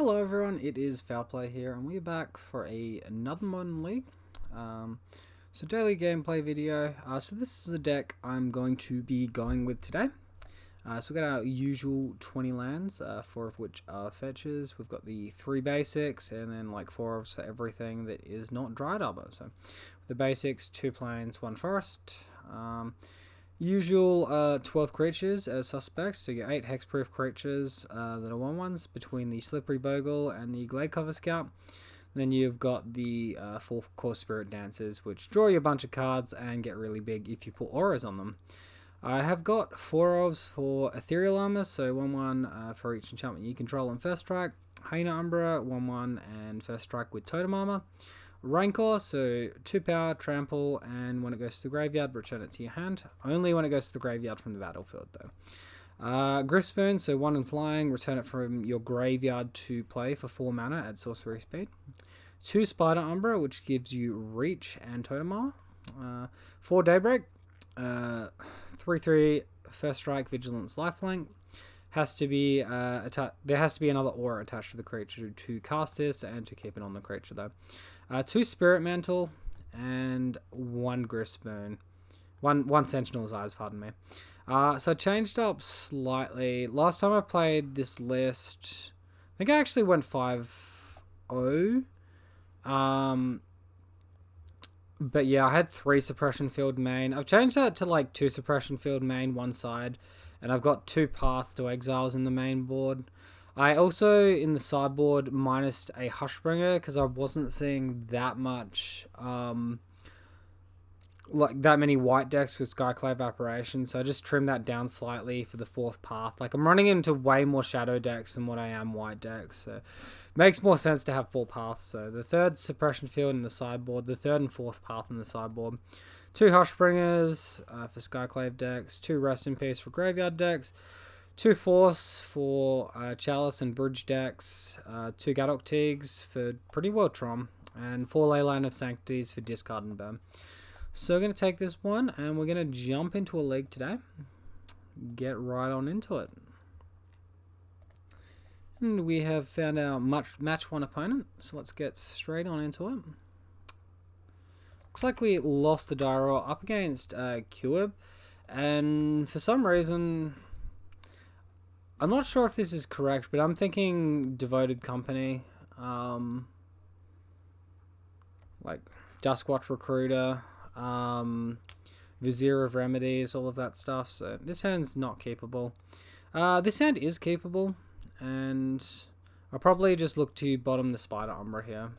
Hello everyone, it is Foul Play here, and we're back for another Modern League. So daily gameplay video. So this is the deck I'm going to be going with today. So we've got our usual 20 lands, 4 of which are fetches. We've got the 3 basics, and then like 4 of everything that is not Dried Arbor. So the basics, 2 plains, 1 forest. Usual 12 creatures as suspects, so you get 8 hexproof creatures that are 1/1s between the Slippery Bogle and the Glade Cover Scout. Then you've got the 4 Core Spirit Dancers, which draw you a bunch of cards and get really big if you put auras on them. I have got 4 ofs for Ethereal Armor, so 1/1 for each enchantment you control on first strike. Hyena Umbra, 1/1 and first strike with Totem Armor. Rancor, so 2 power, trample, and when it goes to the graveyard, return it to your hand. Only when it goes to the graveyard from the battlefield, though. Griffspoon, so 1 and flying, return it from your graveyard to play for 4 mana at sorcery speed. 2 Spider Umbra, which gives you reach and totem armor. 4 Daybreak, 3/3 first strike, vigilance, lifelink. Has to be there has to be another aura attached to the creature to cast this and to keep it on the creature though. 2 Spirit Mantle and 1 Griffspoon. One Sentinel's Eyes, pardon me. So I changed up slightly. Last time I played this list, I think I actually went 5-0. But yeah, I had 3 Suppression Field main. I've changed that to like 2 Suppression Field main, one side. And I've got 2 Path to Exiles in the main board. I also, in the sideboard, minused a Hushbringer because I wasn't seeing that much, like that many white decks with Skyclave Apparition. So I just trimmed that down slightly for the 4th Path. Like, I'm running into way more shadow decks than what I am white decks. So it makes more sense to have 4 Paths. So the 3rd Suppression Field in the sideboard, the 3rd and 4th Path in the sideboard. 2 Hushbringers for Skyclave decks, 2 Rest in Peace for Graveyard decks, 2 Force for Chalice and Bridge decks, 2 Gadok Teagues for Pretty Well Trom, and 4 Leyline of Sanctities for Discard and Burn. So we're going to take this one, and we're going to jump into a league today. Get right on into it. And we have found our match 1 opponent, so let's get straight on into it. Looks like we lost the Dyro up against Cuib, and for some reason, I'm not sure if this is correct, but I'm thinking Devoted Company, like Duskwatch Recruiter, Vizier of Remedies, all of that stuff, so this hand's not keepable. This hand is keepable, and I'll probably just look to bottom the Spider Umbra here.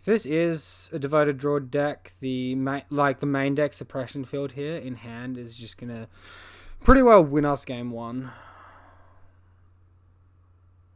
This is a Devoted Draw deck. The main deck Suppression Field here in hand is just gonna pretty well win us game 1.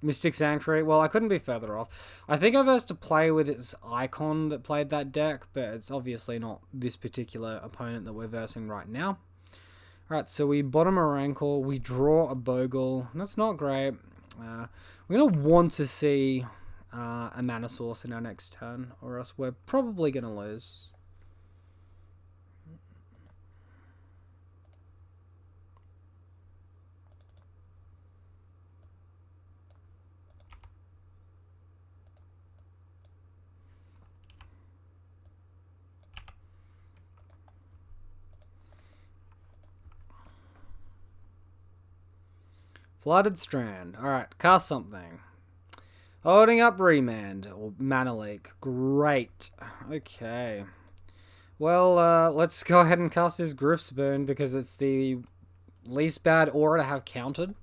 Mystic Sanctuary. Well, I couldn't be further off. I think I versed to play with its icon that played that deck, but it's obviously not this particular opponent that we're versing right now. Alright, so we bottom a Rancor, we draw a Bogle. That's not great. We're gonna want to see a mana source in our next turn, or else we're probably going to lose. Flooded Strand. Alright, cast something. Holding up Remand, or Mana Leak. Great. Okay. Well, let's go ahead and cast this Griffspoon because it's the least bad aura to have countered.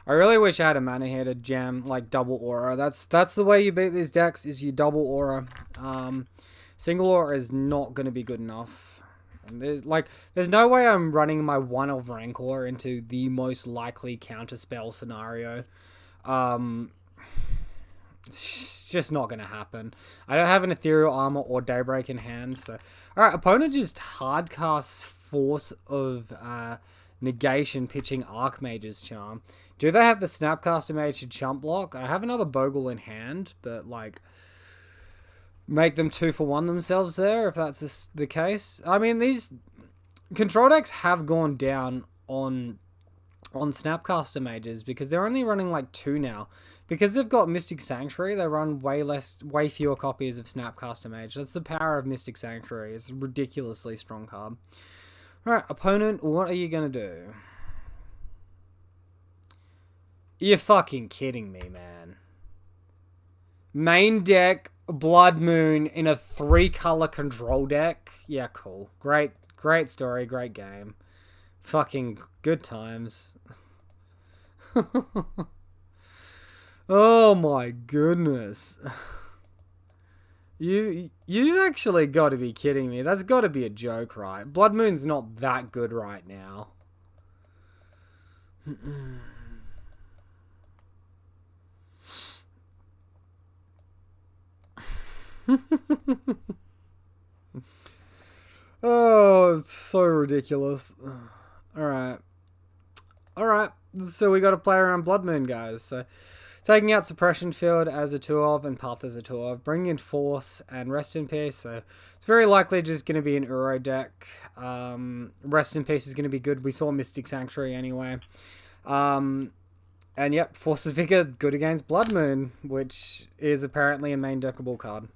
I really wish I had a mana here to jam, like, double aura. That's the way you beat these decks, is you double aura. Single aura is not going to be good enough. And there's no way I'm running my 1 of Rancor into the most likely counterspell scenario. It's just not going to happen. I don't have an Ethereal Armor or Daybreak in hand. So, alright, opponent just hardcasts Force of Negation pitching Archmage's Charm. Do they have the Snapcaster Mage to chump block? I have another Bogle in hand, but like, make them 2 for 1 themselves there, if that's the case. I mean, these control decks have gone down on on Snapcaster mages because they're only running like 2 now. Because they've got Mystic Sanctuary, they run way fewer copies of Snapcaster Mage. That's the power of Mystic Sanctuary. It's a ridiculously strong card. Alright, opponent, what are you gonna do? You're fucking kidding me, man. Main deck, Blood Moon in a 3-color control deck. Yeah, cool. Great story, great game. Fucking good times. Oh my goodness. You actually got to be kidding me. That's got to be a joke, right? Blood Moon's not that good right now. Oh, it's so ridiculous. Alright. Alright, so we got to play around Blood Moon, guys. So, taking out Suppression Field as a 2 of and Path as a 2 of. Bringing in Force and Rest in Peace. So, it's very likely just going to be an Uro deck. Rest in Peace is going to be good. We saw Mystic Sanctuary anyway. And yep, Force of Vigor, good against Blood Moon, which is apparently a main deckable card.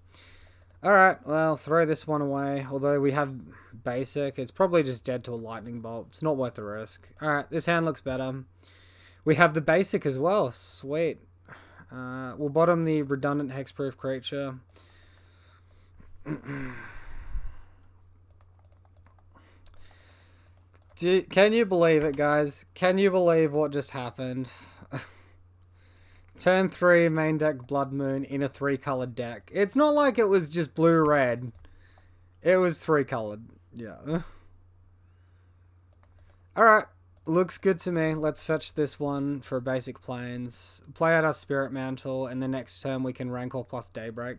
Alright, well, throw this one away. Although we have basic, it's probably just dead to a lightning bolt. It's not worth the risk. Alright, this hand looks better. We have the basic as well. Sweet. We'll bottom the redundant hexproof creature. Can you believe it, guys? Can you believe what just happened? Turn 3, main deck Blood Moon in a 3-colored deck. It's not like it was just blue-red. It was 3-colored. Yeah. Alright. Looks good to me. Let's fetch this one for basic planes. Play out our Spirit Mantle, and the next turn we can Rancor plus Daybreak.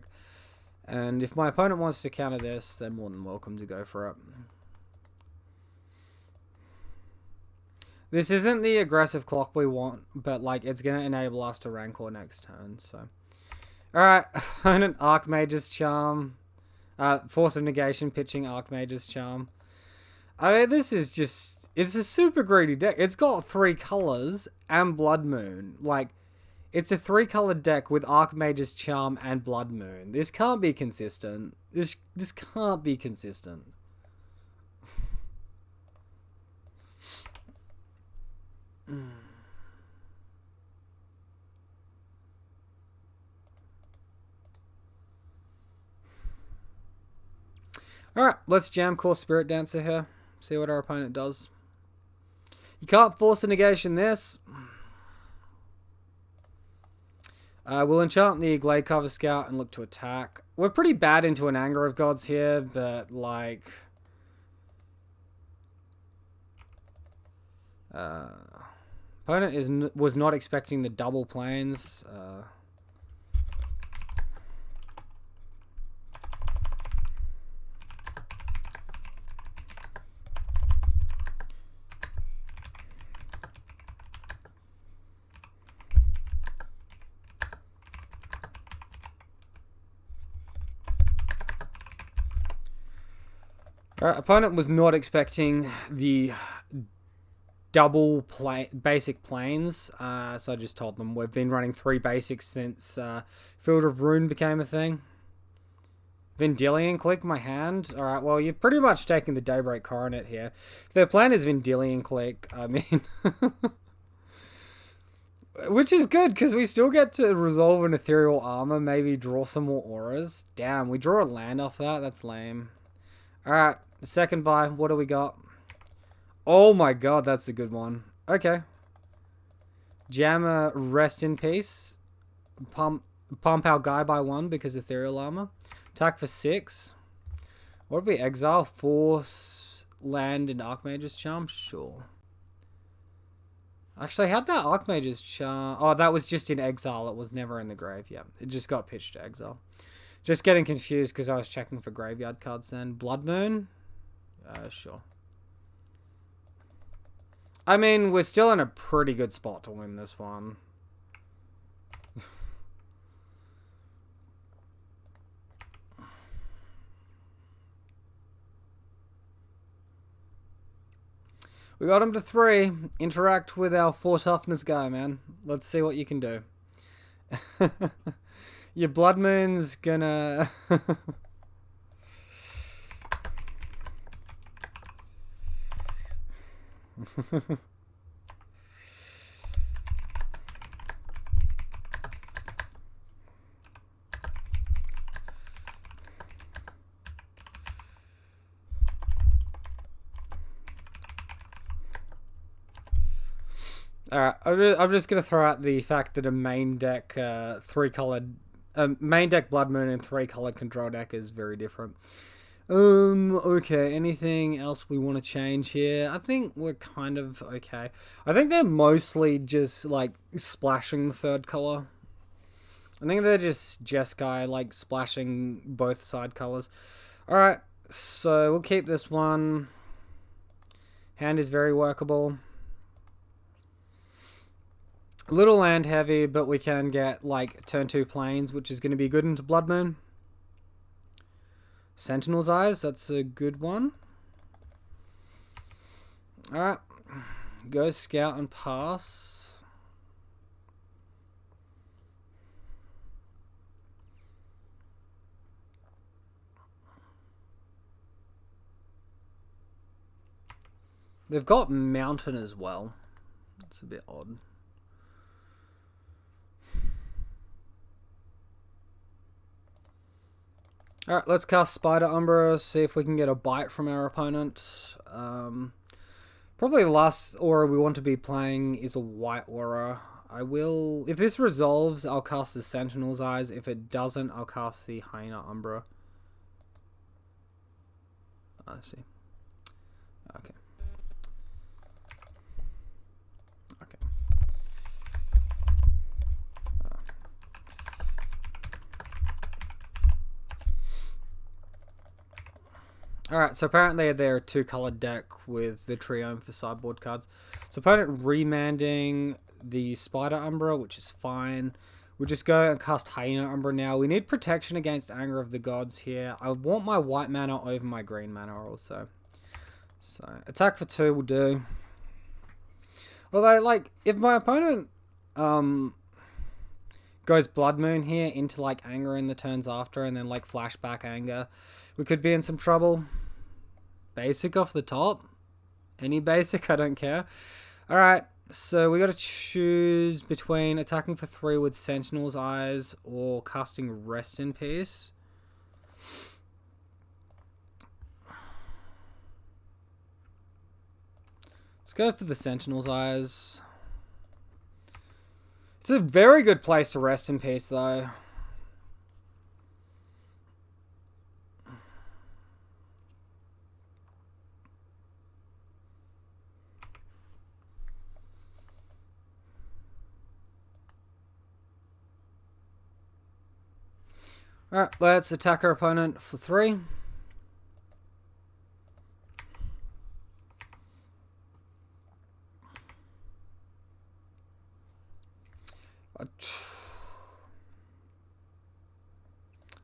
And if my opponent wants to counter this, they're more than welcome to go for it. This isn't the aggressive clock we want, but like it's going to enable us to Rancor next turn. So, alright, opponent Archmage's Charm. Force of Negation pitching Archmage's Charm. I mean, this is just, it's a super greedy deck. It's got 3 colors and Blood Moon. Like, it's a 3-colored deck with Archmage's Charm and Blood Moon. This can't be consistent. This can't be consistent. Alright, let's jam Core Spirit Dancer here. See what our opponent does. You can't force a negation this. We'll enchant the Glade Cover Scout and look to attack. We're pretty bad into an Anger of Gods here, but like... opponent was not expecting the double planes. Opponent was not expecting the double basic planes, so I just told them we've been running 3 basics since Field of Ruin became a thing. Vendilion Click my hand. Alright, well, you're pretty much taking the Daybreak Coronet here. If their plan is Vendilion Click, I mean... which is good, because we still get to resolve an Ethereal Armor, maybe draw some more auras. Damn, we draw a land off that? That's lame. Alright, second buy. What do we got? Oh my god, that's a good one. Okay. Jammer, Rest in Peace. Pump our guy by 1 because Ethereal Armor. Attack for 6. What did we exile? Force, Land, and Archmage's Charm? Sure. Actually, how'd that Archmage's Charm... oh, that was just in exile. It was never in the grave. Yeah, it just got pitched to exile. Just getting confused because I was checking for graveyard cards then. Blood Moon? Sure. I mean, we're still in a pretty good spot to win this one. We got him to 3. Interact with our 4 toughness guy, man. Let's see what you can do. Your Blood Moon's gonna... Alright, I'm just gonna throw out the fact that a main deck main deck Blood Moon and 3-colored control deck is very different. Okay, anything else we want to change here? I think we're kind of okay. I think they're mostly just like splashing the 3rd color. I think they're just Jeskai like splashing both side colors. Alright, so we'll keep this one. Hand is very workable. A little land heavy, but we can get like turn 2 planes, which is going to be good into Blood Moon. Sentinel's Eyes, that's a good one. Alright. Go scout and pass. They've got Mountain as well. That's a bit odd. Alright, let's cast Spider Umbra, see if we can get a bite from our opponent. Probably the last aura we want to be playing is a white aura. If this resolves, I'll cast the Sentinel's Eyes. If it doesn't, I'll cast the Hyena Umbra. I see. Okay. Okay. Alright, so apparently they're a 2-colored deck with the Triome for sideboard cards. So opponent remanding the Spider Umbra, which is fine. We'll just go and cast Hyena Umbra now. We need protection against Anger of the Gods here. I want my white mana over my green mana also. So attack for 2 will do. Although, like, if my opponent goes Blood Moon here into like Anger in the turns after and then like flashback Anger, we could be in some trouble. Basic off the top. Any basic, I don't care. Alright, so we got to choose between attacking for 3 with Sentinel's Eyes or casting Rest in Peace. Let's go for the Sentinel's Eyes. It's a very good place to Rest in Peace, though. Alright, let's attack our opponent for 3.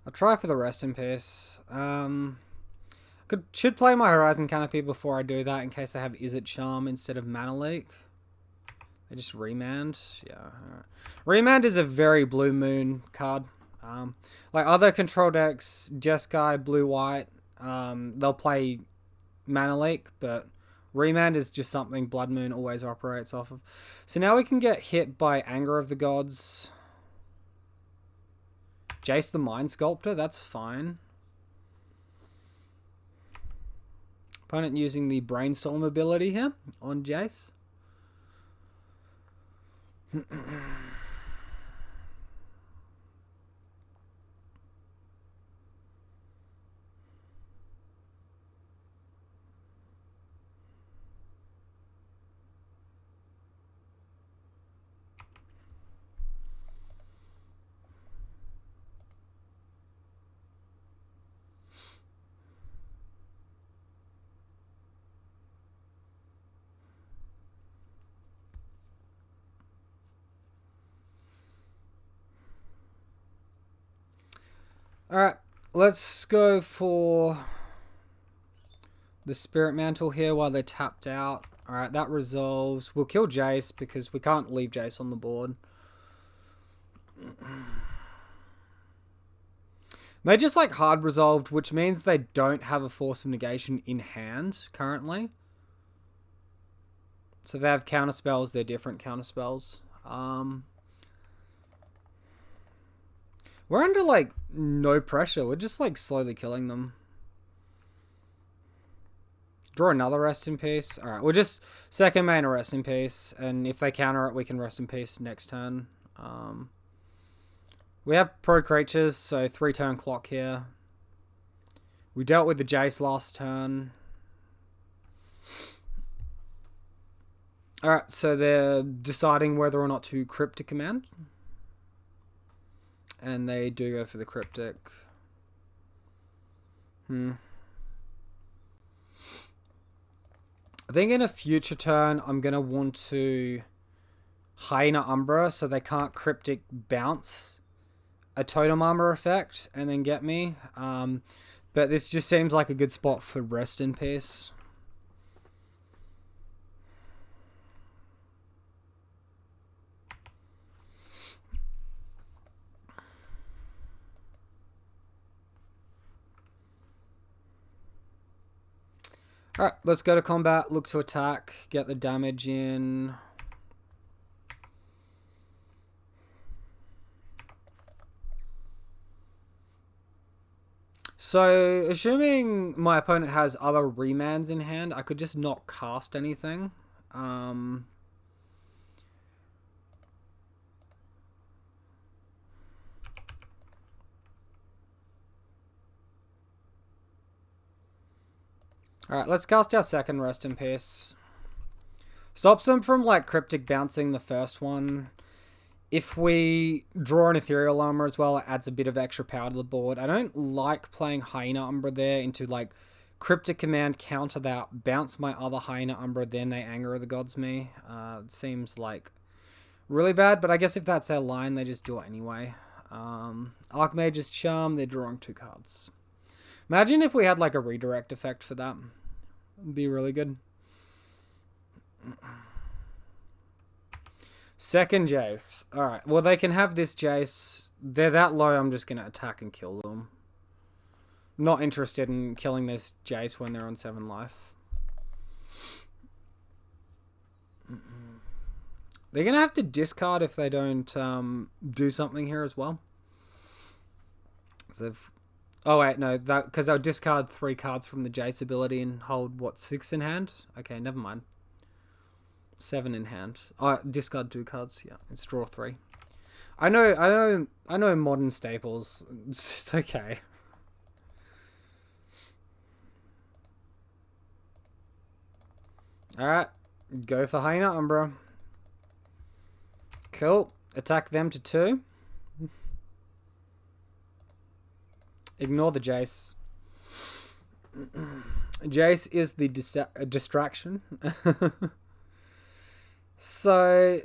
I'll try for the Rest in Peace. Should play my Horizon Canopy before I do that in case I have Izzet Charm instead of Mana Leak. I just Remand. Yeah, alright. Remand is a very Blue Moon card. Like other control decks, Jeskai, Blue-White, they'll play Mana Leak, but Remand is just something Blood Moon always operates off of. So now we can get hit by Anger of the Gods. Jace the Mind Sculptor, that's fine. Opponent using the Brainstorm ability here on Jace. Alright, let's go for the Spirit Mantle here while they're tapped out. Alright, that resolves. We'll kill Jace because we can't leave Jace on the board. They just like hard resolved, which means they don't have a Force of Negation in hand currently. So they have counterspells, they're different counterspells. We're under like no pressure. We're just like slowly killing them. Draw another Rest in Peace. Alright, we'll just second main a Rest in Peace. And if they counter it, we can Rest in Peace next turn. We have pro creatures, so 3-turn clock here. We dealt with the Jace last turn. Alright, so they're deciding whether or not to Cryptic Command. And they do go for the Cryptic. I think in a future turn, I'm going to want to Hyena Umbra so they can't Cryptic bounce a Totem Armor effect and then get me. But this just seems like a good spot for Rest in Peace. Alright, let's go to combat, look to attack, get the damage in. So, assuming my opponent has other remands in hand, I could just not cast anything. Alright, let's cast our second Rest in Peace. Stops them from, like, Cryptic bouncing the first one. If we draw an Ethereal Armor as well, it adds a bit of extra power to the board. I don't like playing Hyena Umbra there into, like, Cryptic Command, counter that, bounce my other Hyena Umbra, then they Anger of the Gods me. It seems, like, really bad, but I guess if that's their line, they just do it anyway. Archmage's Charm, they're drawing 2 cards. Imagine if we had, like, a redirect effect for that. It'd be really good. Second Jace. Alright, well, they can have this Jace. They're that low, I'm just going to attack and kill them. Not interested in killing this Jace when they're on 7 life. They're going to have to discard if they don't do something here as well. So oh, wait, no, because they'll discard 3 cards from the Jace ability and hold, what, 6 in hand? Okay, never mind. 7 in hand. Oh, discard 2 cards. Yeah, it's draw 3. I know modern staples. It's okay. Alright, go for Hyena Umbra. Cool. Attack them to 2. Ignore the Jace. Jace is the distraction. So,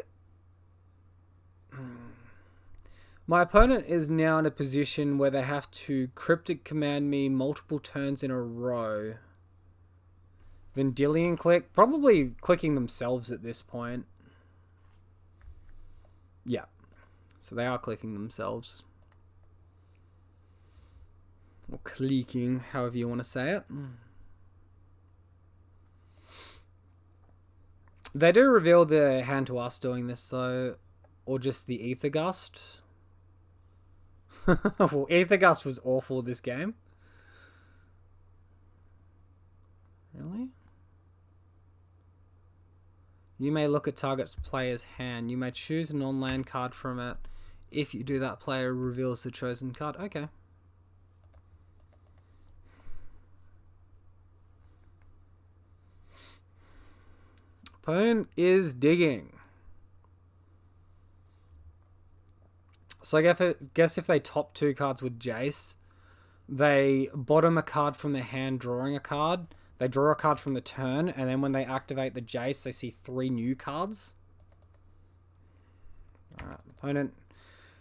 my opponent is now in a position where they have to Cryptic Command me multiple turns in a row. Vendilion click. Probably clicking themselves at this point. Yeah. So they are clicking themselves. Or clicking, however you want to say it. They do reveal their hand to us doing this, though. Or just the Ether Gust. Well, Ether Gust was awful this game. Really? You may look at target's player's hand. You may choose a non-land card from it. If you do, that player reveals the chosen card. Okay. Opponent is digging. So I guess if they top 2 cards with Jace, they bottom a card from their hand, drawing a card. They draw a card from the turn, and then when they activate the Jace, they see 3 new cards. Alright, opponent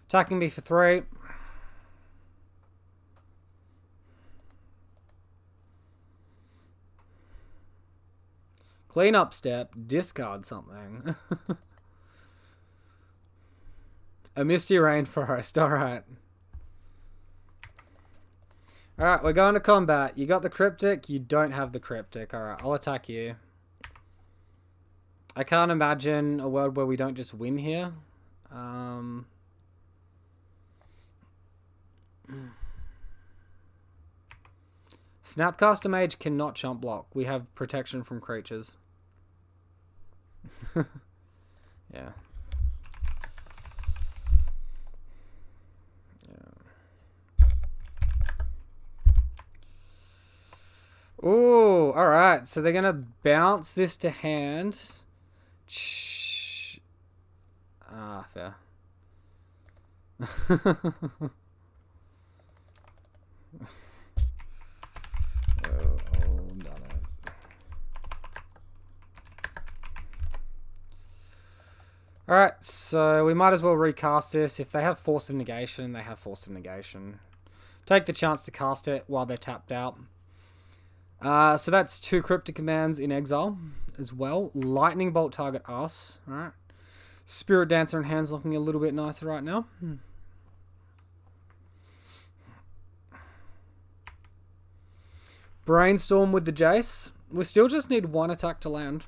attacking me for 3. Clean up step. Discard something. A misty rainforest. Alright. Alright, we're going to combat. You got the cryptic. You don't have the cryptic. Alright, I'll attack you. I can't imagine a world where we don't just win here. Snapcaster Mage cannot chump block. We have protection from creatures. Yeah. Ooh, alright. So they're going to bounce this to hand. Ah, fair. Alright, so we might as well recast this. If they have Force of Negation, they have Force of Negation. Take the chance to cast it while they're tapped out. So that's 2 cryptic commands in exile as well. Lightning Bolt target us. Alright. Spirit Dancer and hands looking a little bit nicer right now. Brainstorm with the Jace. We still just need 1 attack to land.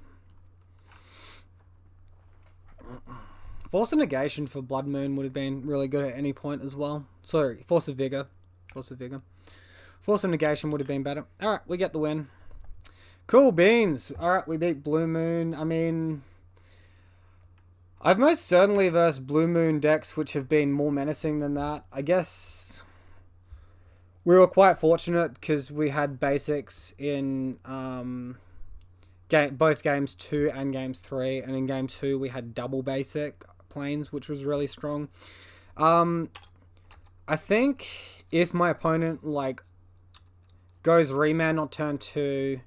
Force of Negation for Blood Moon would have been really good at any point as well. Sorry, Force of Vigor. Force of Vigor. Force of Negation would have been better. Alright, we get the win. Cool beans. Alright, we beat Blue Moon. I mean, I've most certainly versed Blue Moon decks which have been more menacing than that. I guess we were quite fortunate because we had basics in both games 2 and games 3. And in game 2 we had double basic planes, which was really strong. I think if my opponent like goes remand on turn 2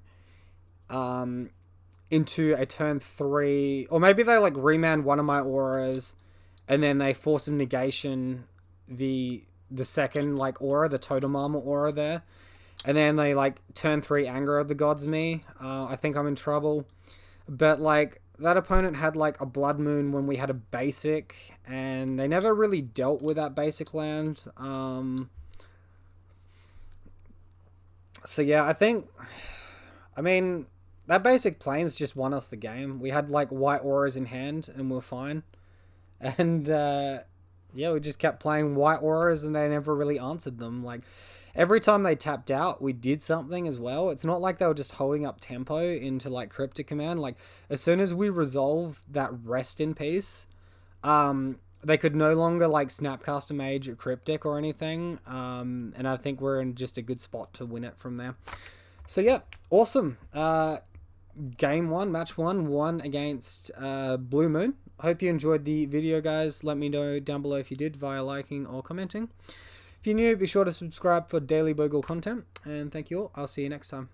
into a turn 3, or maybe they like remand one of my auras and then they Force of Negation the second like aura, the Totem Armor aura there, and then they like turn 3 Anger of the Gods me, I think I'm in trouble. But like that opponent had like a Blood Moon when we had a basic, and they never really dealt with that basic land. So yeah, I mean, that basic planes just won us the game. We had like white auras in hand and we were fine. And yeah, we just kept playing white auras and they never really answered them. Like every time they tapped out, we did something as well. It's not like they were just holding up tempo into like Cryptic Command. Like as soon as we resolved that Rest in Peace, they could no longer like Snapcaster Mage or Cryptic or anything. And I think we're in just a good spot to win it from there. So yeah, awesome. Game 1, match 1, won against Blue Moon. Hope you enjoyed the video, guys. Let me know down below if you did via liking or commenting. If you're new, be sure to subscribe for daily Bogle content. And thank you all. I'll see you next time.